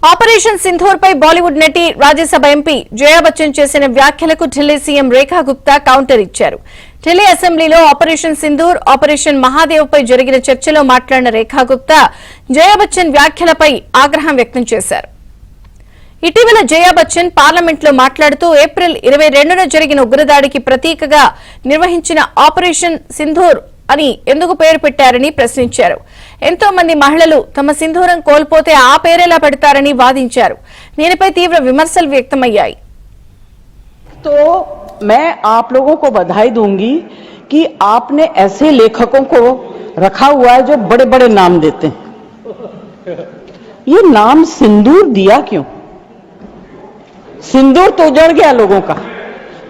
Operation Sindoor పై బాలీవుడ్ నటి Rajya Sabha MP జయా బచ్చన్ చేసిన వ్యాఖ్యలకు ఢిల్లీ సీఎం రేఖా గుప్తా కౌంటర్ ఇచ్చారు. ఢిల్లీ అసెంబ్లీలో ఆపరేషన్ సింధూర్, ఆపరేషన్ మహాదేవ్ పై జరిగిన చర్చలో మాట్లాడిన రేఖా గుప్తా జయా బచ్చన్ వ్యాఖ్యలపై ఆగ్రహం వ్యక్తం చేశారు. ఇటీవల జయా బచ్చన్ పార్లమెంట్లో మాట్లాడుతూ ఏప్రిల్ 22న జరిగిన ఉగ్రదాడికి ప్రతీకగా నిర్వహించిన ఆపరేషన్ సింధూర్ అని ఎందుకు పేరు పెట్టారని ప్రశ్నించారు. ఎంతో మంది మహిళలు తమ సింధూరం కోల్పోతే ఆ పేరేలా పెడతారని వాదించారు. దీనిపై తీవ్ర విమర్శలు వ్యక్తమయ్యాయి. तो मैं आप लोगों को बधाई दूंगी कि आपने ऐसे लेखकों को रखा हुआ है जो बड़े बड़े नाम देते हैं. ये नाम सिंदूर दिया क्यों? सिंदूर तो उजड़ गया लोगों का,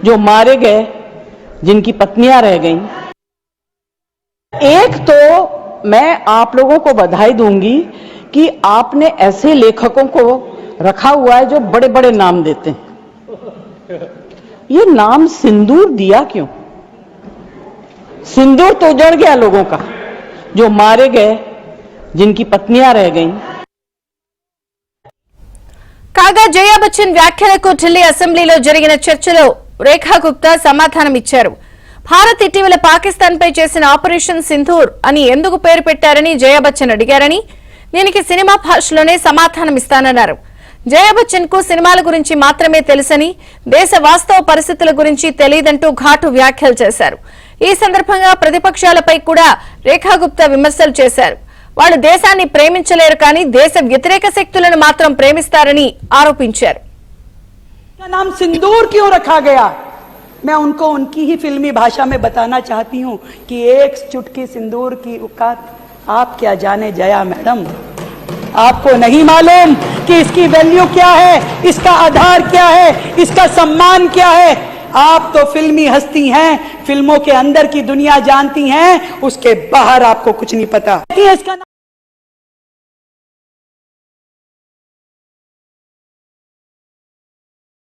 जो मारे गए, जिनकी पत्नियां रह गईं. एक तो मैं आप लोगों को बधाई दूंगी कि आपने ऐसे लेखकों को रखा हुआ है जो बड़े बड़े नाम देते हैं. ये नाम सिंदूर दिया क्यों? सिंदूर तो उजड़ गया लोगों का, जो मारे गए, जिनकी पत्नियां रह गईं. కాగా జయా బచ్చన్ వ్యాఖ్యలకు ఢిల్లీ అసెంబ్లీలో జరిగిన చర్చలో రేఖా గుప్తా సమాధానం ఇచ్చారు. భారత్ ఇటీవల పాకిస్తాన్ పై చేసిన ఆపరేషన్ సింధూర్ అని ఎందుకు పేరు పెట్టారని జయా బచ్చన్ అడిగారని, దీనికి సినిమా భాషలోనే సమాధానం ఇస్తానన్నారు. జయా బచ్చన్ కు సినిమాల గురించి మాత్రమే తెలుసని, దేశ వాస్తవ పరిస్థితుల గురించి తెలియదంటూ ఘాటు వ్యాఖ్యలు చేశారు. ఈ సందర్భంగా ప్రతిపక్షాలపై కూడా రేఖా గుప్తా విమర్శలు చేశారు. వాళ్ళు దేశాన్ని ప్రేమించలేరు కానీ దేశ వ్యతిరేక శక్తులను మాత్రం ప్రేమిస్తారని ఆరోపించారు. नाम सिंदूर क्यों रखा गया? मैं उनको उनकी ही फिल्मी भाषा में बताना चाहती हूं कि एक चुटकी सिंदूर की औकात आप क्या जाने जया मैडम. आपको नहीं मालूम कि इसकी वैल्यू क्या है, इसका आधार क्या है, इसका सम्मान क्या है. आप तो फिल्मी हस्ती हैं, फिल्मों के अंदर की दुनिया जानती हैं, उसके बाहर आपको कुछ नहीं पता. इसका